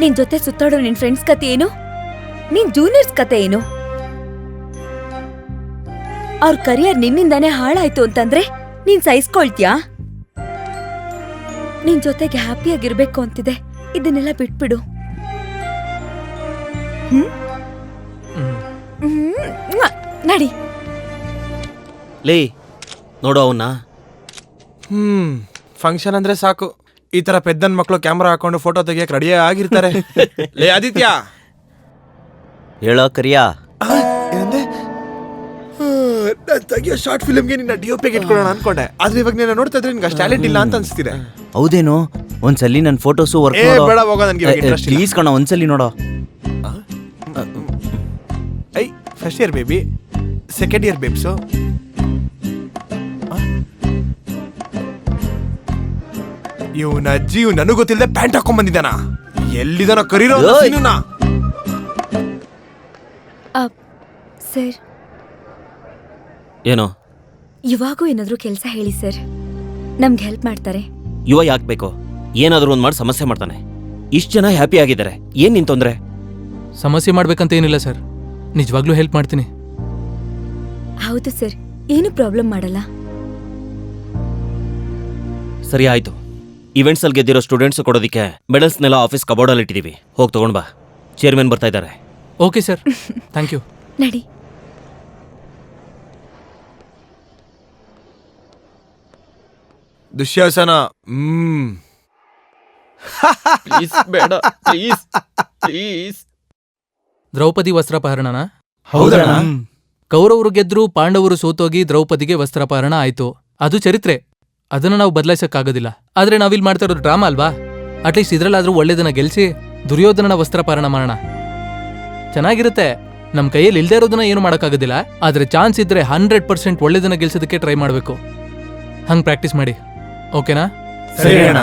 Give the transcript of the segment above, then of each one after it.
ನಿನ್ ಜೊತೆ ಸುತ್ತಾಡೋ ನಿನ್ ಫ್ರೆಂಡ್ಸ್ ಕತೆ ಏನು? ನಿನ್ ಜೂನಿಯರ್ಸ್ ಕತೆ ಏನು? ಅವ್ರ ಕರಿಯರ್ ನಿನ್ನಿಂದಾನೇ ಹಾಳಾಯ್ತು ಅಂತಂದ್ರೆ ನೀನ್ ಸಹಿಸ್ಕೊಳ್ತ್ಯಾ? ನಿನ್ ಜೊತೆಗೆ ಹ್ಯಾಪಿಯಾಗಿರ್ಬೇಕು ಅಂತಿದೆ, ಇದನ್ನೆಲ್ಲ ಬಿಟ್ಬಿಡು. ನಡಿ. ಲೇ ನೋಡು ಅವನ್ನ. ಫಂಕ್ಷನ್ ಅಂದ್ರೆ ಸಾಕು, ಈ ತರ ಪೆದ್ದನ್ ಮಕ್ಕಳು ಕ್ಯಾಮ್ರಾ ಹಾಕೊಂಡು ಫೋಟೋ ತೆಗಿಯಕ್ ರೆಡಿ ಆಗಿರ್ತಾರೆ. ಲೇ ಆದಿತ್ಯ, ಹೇಳೋ ಕರಿಯಾ. ನಾನ್ ತೆಗಿಯೋ ಶಾರ್ಟ್ ಫಿಲ್ಮ್ಗೆ ನಿನ್ನ ಡಿಒಪಿಗೆ ಇಟ್ಕೊಳ್ಳೋಣ ಅನ್ಕೊಂಡೆ, ಆದ್ರೆ ಇವಾಗ ನೀನು ನೋಡ್ತಾ ಇದ್ರೆ ನಿನ್ಗೆ ಅಷ್ಟು ಟ್ಯಾಲೆಂಟ್ ಇಲ್ಲ ಅಂತ ಅನ್ಸ್ತಿದೆ. ಹೌದೇನೋ? ಒಂದ್ಸಲಿ ನನ್ನ ಫೋಟೋಸು ವರ್ಕ್ ಮಾಡೋ. ಬೇಡ ಹೋಗೋ, ನನ್ಗೆ ಇಂಟ್ರೆಸ್ಟ್ ಇಲ್ಲ. ಪ್ಲೀಸ್ ಕಣ, ಒಂದ್ಸಲಿ ನೋಡೋ. I first year baby, second year babes. ಇವನ ಅಜ್ಜಿ ನನಗೂ ಗೊತ್ತಿಲ್ಲದೆ ಪ್ಯಾಂಟ್ ಹಾಕೊಂಡ್ ಬಂದಿದ್ದಾನ. ಎಲ್ಲಿದಾನೋ ಕರೀರೋ ಸರ್. ಏನೋ? ಇವಾಗೂ ಏನಾದ್ರೂ ಕೆಲಸ ಹೇಳಿ ಸರ್, ನಮ್ಗೆ ಹೆಲ್ಪ್ ಮಾಡ್ತಾರೆ. ಯುವ ಯಾಕೆ ಬೇಕು? ಏನಾದ್ರೂ ಒಂದ್ ಮಾಡಿ ಸಮಸ್ಯೆ ಮಾಡ್ತಾನೆ. ಇಷ್ಟು ಜನ ಹ್ಯಾಪಿ ಆಗಿದ್ದಾರೆ, ಏನ್ ನಿನ್ ತೊಂದ್ರೆ? ಸಮಸ್ಯೆ ಮಾಡ್ಬೇಕಂತ ಏನಿಲ್ಲ ಸರ್, ನಿಜವಾಗ್ಲೂ ಹೆಲ್ಪ್ ಮಾಡ್ತೀನಿ. ಹೌದು ಸರ್, ಏನು ಪ್ರಾಬ್ಲಮ್ ಮಾಡಲ್ಲ. ಸರಿ ಆಯ್ತು. ಇವೆಂಟ್ಸ್ ಅಲ್ಲಿ ಗೆದ್ದಿರೋ ಸ್ಟೂಡೆಂಟ್ಸ್ ಕೊಡೋದಿಕ್ಕೆ ಮೆಡಲ್ಸ್ನೆಲ್ಲ ಆಫೀಸ್ ಕಬೋರ್ಡಲ್ಲಿ ಇಟ್ಟಿದೀವಿ, ಹೋಗಿ ತಗೊಂಡ್ ಬಾ. ಚೇರ್ಮನ್ ಬರ್ತಾ ಇದ್ದಾರೆ. Okay sir, thank you. ನಡಿ. ದುಶ್ಯಾಸನ. ಬೇಡ ಪ್ಲೀಸ್ ಪ್ಲೀಸ್. ದ್ರೌಪದಿ ವಸ್ತ್ರಾಪಹರಣನ? ಹೌದಣ್ಣ. ಕೌರವರು ಗೆದ್ರು, ಪಾಂಡವರು ಸೋತೋಗಿ ದ್ರೌಪದಿಗೆ ವಸ್ತ್ರಾಪಹರಣ ಆಯ್ತು. ಅದು ಚರಿತ್ರೆ, ಅದನ್ನ ನಾವು ಬದಲಾಯಿಸಕ್ಕಾಗೋದಿಲ್ಲ. ಆದ್ರೆ ನಾವಿಲ್ಲಿ ಮಾಡ್ತಾ ಇರೋದು ಡ್ರಾಮಾ ಅಲ್ವಾ? ಅಟ್ಲೀಸ್ಟ್ ಇದ್ರಲ್ಲಾದ್ರೂ ಒಳ್ಳೇದನ್ನ ಗೆಲ್ಸಿ ದುರ್ಯೋಧನನ ವಸ್ತ್ರಾಪಹರಣ ಮಾಡೋಣ. ಚೆನ್ನಾಗಿರುತ್ತೆ. ನಮ್ ಕೈಯಲ್ಲಿ ಇಲ್ದೇ ಇರೋದನ್ನ ಏನು ಮಾಡೋಕ್ಕಾಗೋದಿಲ್ಲ, ಆದ್ರೆ ಚಾನ್ಸ್ ಇದ್ರೆ 100% ಒಳ್ಳೇದನ್ನ ಗೆಲ್ಸೋದಕ್ಕೆ ಟ್ರೈ ಮಾಡ್ಬೇಕು. ಹಂಗ್ ಪ್ರಾಕ್ಟೀಸ್ ಮಾಡಿ, ಓಕೆನಾ? ಸರಿ ಅಣ್ಣ.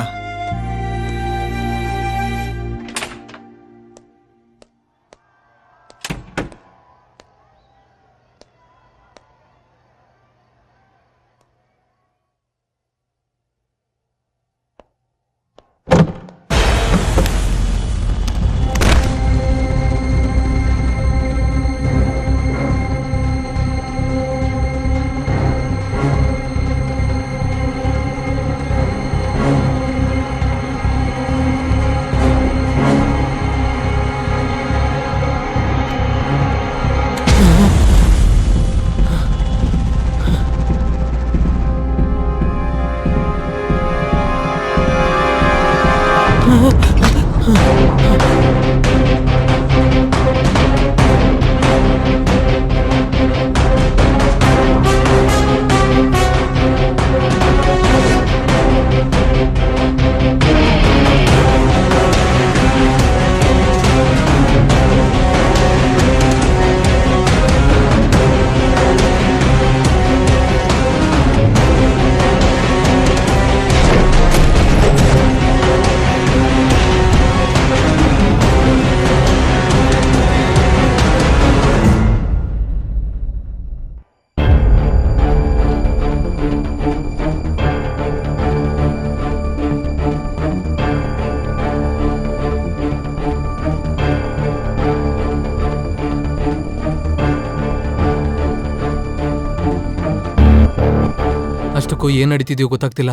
ಅಷ್ಟಕ್ಕೂ ಏನ್ ನಡೀತಿದ್ಯೋ ಗೊತ್ತಾಗ್ತಿಲ್ಲ.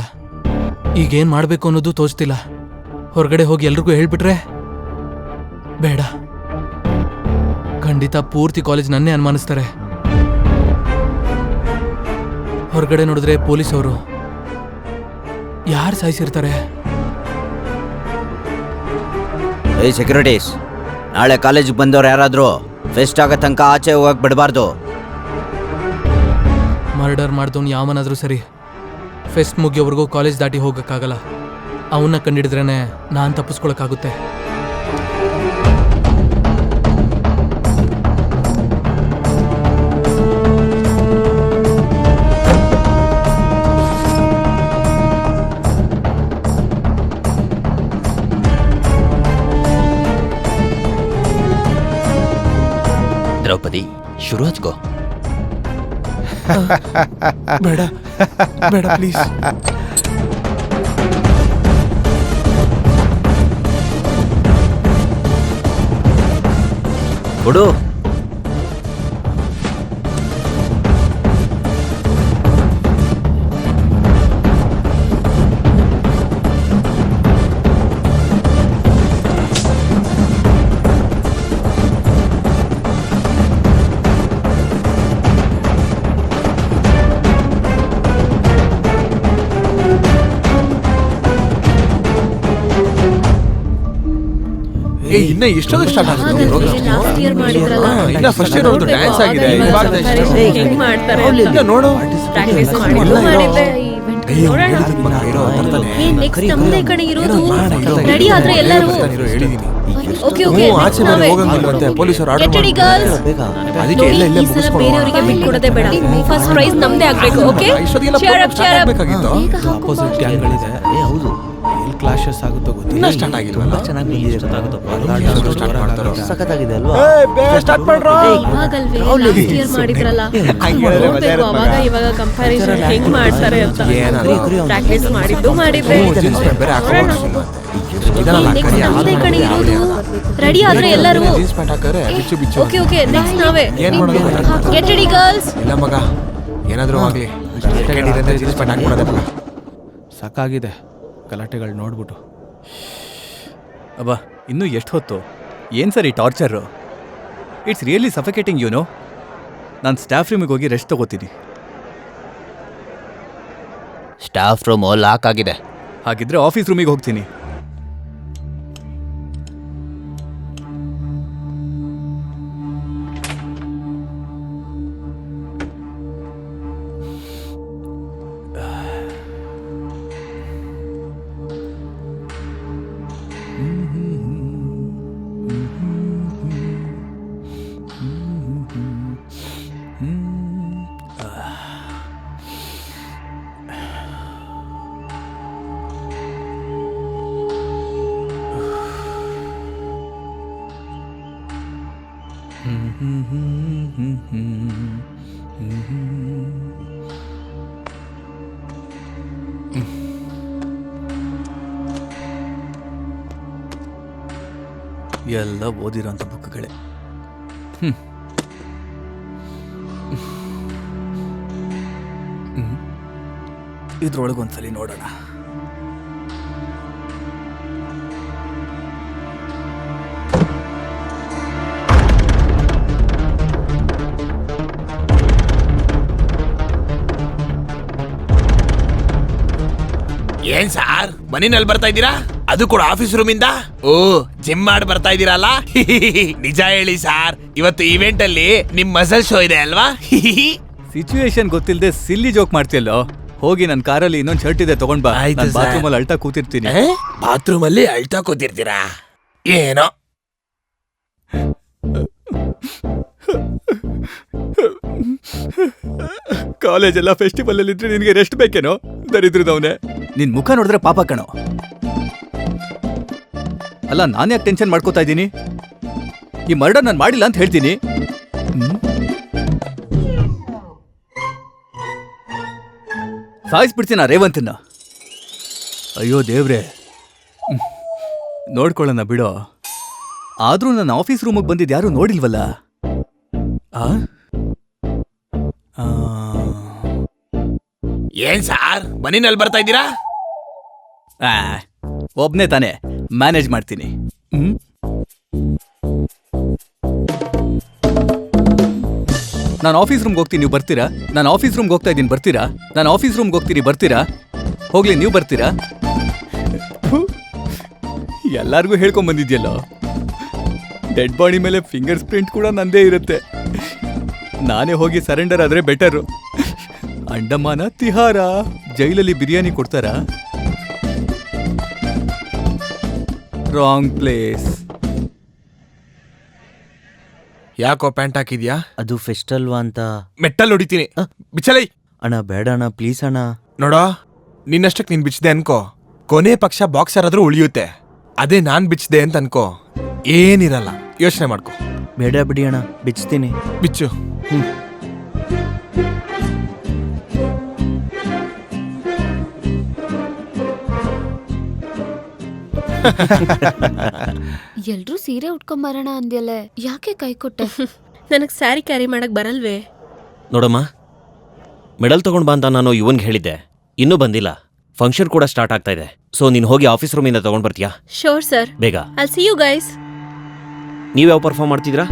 ಈಗೇನ್ ಮಾಡ್ಬೇಕು ಅನ್ನೋದು ತೋಚ್ತಿಲ್ಲ. ಹೊರಗಡೆ ಹೋಗಿ ಎಲ್ರಿಗೂ ಹೇಳ್ಬಿಟ್ರೆ ಬೇಡ, ಖಂಡಿತ ಪೂರ್ತಿ ಕಾಲೇಜ್ ನನ್ನೇ ಅನುಮಾನಿಸ್ತಾರೆ. ಹೊರಗಡೆ ನೋಡಿದ್ರೆ ಪೊಲೀಸ್ ಅವರು ಯಾರು ಸಾಯಿಸಿರ್ತಾರೆ? ಏಯ್ ಸೆಕ್ಯೂರಿಟೀಸ್, ನಾಳೆ ಕಾಲೇಜಿಗೆ ಬಂದವ್ರು ಯಾರಾದರೂ ಫೆಸ್ಟ್ ಆಗೋ ತನಕ ಆಚೆ ಹೋಗಕ್ಕೆ ಬಿಡಬಾರ್ದು. ಮರ್ಡರ್ ಮಾಡ್ದವ್ನು ಯಾವನಾದ್ರೂ ಸರಿ, ಫೆಸ್ಟ್ ಮುಗಿಯೋವರೆಗೂ ಕಾಲೇಜ್ ದಾಟಿ ಹೋಗಕ್ಕಾಗಲ್ಲ. ಅವನ್ನ ಕಂಡಿಡಿದ್ರೇನೆ ನಾನು ತಪ್ಪಿಸ್ಕೊಳಕ್ಕಾಗುತ್ತೆ. ದ್ರೌಪದಿ, ಶುರು ಹಚ್ಕೋ. ಬೇಡ ಬೇಡ ಪ್ಲೀಸ್. ಕೊಡು. ಇನ್ನ ಎಷ್ಟೊಂದು ಸ್ಟಾರ್ಟ್ ಆಗುತ್ತೆ ಲಾಸ್ಟ್ ಇಯರ್ ಮಾಡಿದ್ರಲ್ಲ ಇನ್ನ ಫಸ್ಟ್ ಇಯರ್ ಅವ್ರದ್ದು ಡ್ಯಾನ್ಸ್ ಆಗಿದೆ ಇವಾಗ ಹೆಂಗ್ ಮಾಡ್ತಾರೆ ಅಂತ. ಇಲ್ಲ ನೋಡು ಪ್ರಾಕ್ಟೀಸ್ ಮಾಡಿದ್ದು ಮಾಡಿದ್ದೆ ನೆಕ್ಸ್ಟ್ ನಮ್ದೇ ಕಡೆ ಇರೋದು ರೆಡಿ ಆದ್ರೆ ಎಲ್ಲರೂ ಓಕೆ ಓಕೆ ಪೊಲೀಸರು ಗೆಟ್ ರೆಡಿ ಗರ್ಲ್ಸ್ ಅದಕ್ಕೆ ಎಲ್ಲ ಇಲ್ಲೇ ಈ ಸಲ ಬೇರೆಯವರಿಗೆ ಬಿಟ್ಕೊಡೋದೇ ಬೇಡ ಫಸ್ಟ್ ಪ್ರೈಸ್ ನಮ್ದೇ ಆಗ್ಬೇಕು okay cheer up cheer up opposite ಗ್ಯಾಂಗ್ಗಳಿದೆ. ಹೌದು. ಎಲ್ಲಿ ಕ್ಲಾಶಸ್ ಆಗುತ್ತೋ ಗೊತ್ತಿಲ್ಲ. ಇನ್ನ ಸ್ಟಾರ್ಟ್ ಆಗಿಲ್ವಲ್ಲ ಸಖತ್ತಾಗಿದೆ ಅಲ್ವಾ? ಸ್ಟಾರ್ಟ್ ಮಾಡ್ರೋ ಇವಾಗಲ್ವೇ ಲಾಸ್ಟ್ ಇಯರ್ ಮಾಡಿದ್ರಲ್ಲ ನೋಡ್ಬೇಕು ಅವಾಗ ಇವಾಗ ಕಂಪ್ಯಾರಿಸನ್ ಹೆಂಗ್ ಮಾಡ್ತಾರೆ ಅಂತ ಪ್ರಾಕ್ಟೀಸ್ ಮಾಡಿದ್ದು ಮಾಡಿದ್ದೆ ಬೇರೆ ನೆಕ್ಸ್ಟ್ ನಮ್ದೇ ಕಡೆ ಇರೋದು ರೆಡಿ ಆದ್ರೆ ಎಲ್ಲರೂ ಜೀನ್ಸ್ ಪ್ಯಾಂಟ್ ಹಾಕಿದ್ರೆ ಬಿಚ್ಚು ಬಿಚ್ಚು ಓಕೆ ಓಕೆ ನೆಕ್ಸ್ಟ್ ನಾವೇ ಏನ್ ಮಾಡೋದು ಗೆಟ್ ರೆಡಿ ಗರ್ಲ್ಸ್ ಇಲ್ಲ ಮಗ ಏನಾದ್ರೂ ಆಗ್ಲಿ ಜೀನ್ಸ್ ಪ್ಯಾಂಟ್ ಹಾಕ್ಬಿಡೋದೆ ಮಗ ಸಾಕಾಗಿದೆ ಗಲಾಟೆಗಳು ನೋಡ್ಬಿಟ್ಟು. ಅಬ್ಬಾ ಇನ್ನೂ ಎಷ್ಟು ಹೊತ್ತು ಏನು ಸರ್ ಈ torture? It's really suffocating you know. ನಾನು ಸ್ಟಾಫ್ ರೂಮಿಗೆ ಹೋಗಿ ರೆಸ್ಟ್ ತಗೋತೀನಿ. ಸ್ಟಾಫ್ ರೂಮು ಲಾಕ್ ಆಗಿದೆ. ಹಾಗಿದ್ರೆ ಆಫೀಸ್ ರೂಮಿಗೆ ಹೋಗ್ತೀನಿ. ಎಲ್ಲ ಓದಿರೋಂಥ ಬುಕ್ಗಳೇ. ಇದ್ರೊಳಗೊಂದ್ಸಲಿ ನೋಡೋಣ. ಏನ್ ಸಾರ್ ಮನಿನಲ್ಲಿ ಬರ್ತಾ ಇದ್ದೀರಾ? ಅದು ಕೂಡ ಆಫೀಸ್ ರೂಮ್ ಇಂದ? ಓ ಜಿಮ್ ಮಾಡಿ ಬರ್ತಾ ಇದ್ದೀರಲ್ಲ? ನಿಜ ಹೇಳಿ ಸಾರ್, ಇವತ್ತು ಇವೆಂಟ್ ಅಲ್ಲಿ ನಿಮ್ ಮಸಲ್ ಶೋ ಇದೆ ಅಲ್ವಾ? ಸಿಚುವೇಶನ್ ಗೊತ್ತಿಲ್ಲದೆ ಸಿಲ್ಲಿ ಜೋಕ್ ಮಾಡ್ತಿಯಲ್ಲೋ. ಹೋಗಿ ನನ್ನ ಕಾರಲ್ಲಿ ಇನ್ನೊಂದು ಶರ್ಟ್ ಇದೆ ತಗೊಂಡ್ ಬಾ. ಆಯ್ತು ಸರ್. ಬಾತ್ರೂಮ್ ಅಲ್ಲಿ ಅಳ್ತಾ ಕೂತಿರ್ತೀನಿ. ಬಾತ್ರೂಮ್ ಅಲ್ಲಿ ಅಳ್ತಾ ಕೂತಿರ್ತೀರಾ? ಏನೋ ಕಾಲೇಜೆಲ್ಲ ಫೆಸ್ಟಿವಲ್ ಅಲ್ಲಿ ಇದ್ರೆ ನಿನ್ಗೆ ರೆಸ್ಟ್ ಬೇಕೇನೋ ದರಿದ್ರದವನೇ. ನಿನ್ ಮುಖ ನೋಡಿದ್ರೆ ಪಾಪ ಕಣೋ. ಅಲ್ಲ ನಾನು ಯಾಕೆ ಟೆನ್ಷನ್ ಮಾಡ್ಕೋತಾ ಇದ್ದೀನಿ? ಈ ಮರ್ಡರ್ ನಾನು ಮಾಡಿಲ್ಲ ಅಂತ ಹೇಳ್ತೀನಿ. ಸಾಯಿಸ್ಬಿಡ್ತೀನ ರೇವಂತನ್ನ. ಅಯ್ಯೋ ದೇವ್ರೆ, ನೋಡ್ಕೊಳ್ಳೋಣ ಬಿಡೋ. ಆದ್ರೂ ನನ್ನ ಆಫೀಸ್ ರೂಮಿಗೆ ಬಂದಿದ್ದು ಯಾರು ನೋಡಿಲ್ವಲ್ಲ. ಏನ್ ಸಾರ್ ಮನಿನಲ್ಲಿ ಬರ್ತಾ ಇದ್ದೀರಾ? ಒಬ್ನೇ ತಾನೇ ಮ್ಯಾನೇಜ್ ಮಾಡ್ತೀನಿ. ನಾನು ಆಫೀಸ್ ರೂಮ್ಗೆ ಹೋಗ್ತೀನಿ, ನೀವು ಬರ್ತೀರಾ? ನಾನು ಆಫೀಸ್ ರೂಮ್ಗೆ ಹೋಗ್ತಾ ಇದ್ದೀನಿ, ಬರ್ತೀರಾ? ನಾನು ಆಫೀಸ್ ರೂಮ್ಗೆ ಹೋಗ್ತೀನಿ, ಬರ್ತೀರಾ? ಹೋಗ್ಲಿ, ನೀವು ಬರ್ತೀರಾ? ಎಲ್ಲಾರ್ಗೂ ಹೇಳ್ಕೊಂಡ್ ಬಂದಿದ್ಯಲ್ಲೋ. ಡೆಡ್ ಬಾಡಿ ಮೇಲೆ ಫಿಂಗರ್ಸ್ ಪ್ರಿಂಟ್ ಕೂಡ ನಂದೇ ಇರುತ್ತೆ. ನಾನೇ ಹೋಗಿ ಸರೆಂಡರ್ ಆದ್ರೆ ಬೆಟರು. ಅಂಡಮಾನ ತಿಹಾರ ಜೈಲಲ್ಲಿ ಬಿರಿಯಾನಿ ಕೊಡ್ತಾರಾ? Wrong place. ಯಾಕೋ ಪ್ಯಾಂಟ್ ಹಾಕಿದ್ಯಾ? ಅದು ಫೆಸ್ಟ್ ಅಲ್ವಾ ಅಂತ. ಮೆಟ್ಟಲ್ ಹೊಡಿತೀನಿ, ಬಿಚ್ಚಲೈ. ಅಣ್ಣ ಬೇಡ ಅಣ್ಣ, ಪ್ಲೀಸ್ ಅಣ್ಣ. ನೋಡೋ, ನಿನ್ನಷ್ಟಕ್ಕೆ ನೀನ್ ಬಿಚ್ಚದೆ ಅನ್ಕೋ, ಕೊನೆ ಪಕ್ಷ ಬಾಕ್ಸರ್ ಆದ್ರೂ ಉಳಿಯುತ್ತೆ. ಅದೇ ನಾನ್ ಬಿಚ್ಚದೆ ಅಂತ ಅನ್ಕೋ, ಏನಿರಲ್ಲ. ಯೋಚನೆ ಮಾಡ್ಕೋ. ಬೇಡ ಬಿಡಿ ಅಣ್ಣ, ಬಿಚ್ತೀನಿ. ಬಿಚ್ಚು. ಎಲ್ರೂ ಸೀರೆ ಉಟ್ಕೊಂಬರೋಣ ಅಂದ್ಯಲ್ಲೇ ಯಾಕೆ ಕೈ ಕೊಟ್ಟೆ? ನನಗ್ ಸ್ಯಾರಿ ಕ್ಯಾರಿ ಮಾಡಕ್ ಬರಲ್ವೇ? ನೋಡಮ್ಮ, ಮೆಡಲ್ ತಗೊಂಡ್ ಬಾ ಅಂತ ನಾನು ಇವನ್ಗೆ ಹೇಳಿದ್ದೆ, ಇನ್ನೂ ಬಂದಿಲ್ಲ. ಫಂಕ್ಷನ್ ಕೂಡ ಸ್ಟಾರ್ಟ್ ಆಗ್ತಾ ಇದೆ. ಸೊ ನೀನು ಹೋಗಿ ಆಫೀಸ್ ರೂಮಿಂದ ತಗೊಂಡ್ ಬರ್ತೀಯಾ? ಶೋರ್ ಸರ್, ಬೇಗ. I'll see you guys. ನೀವು ಯಾವ ಪರ್ಫಾರ್ಮ್ ಮಾಡ್ತಿದ್ರಾ?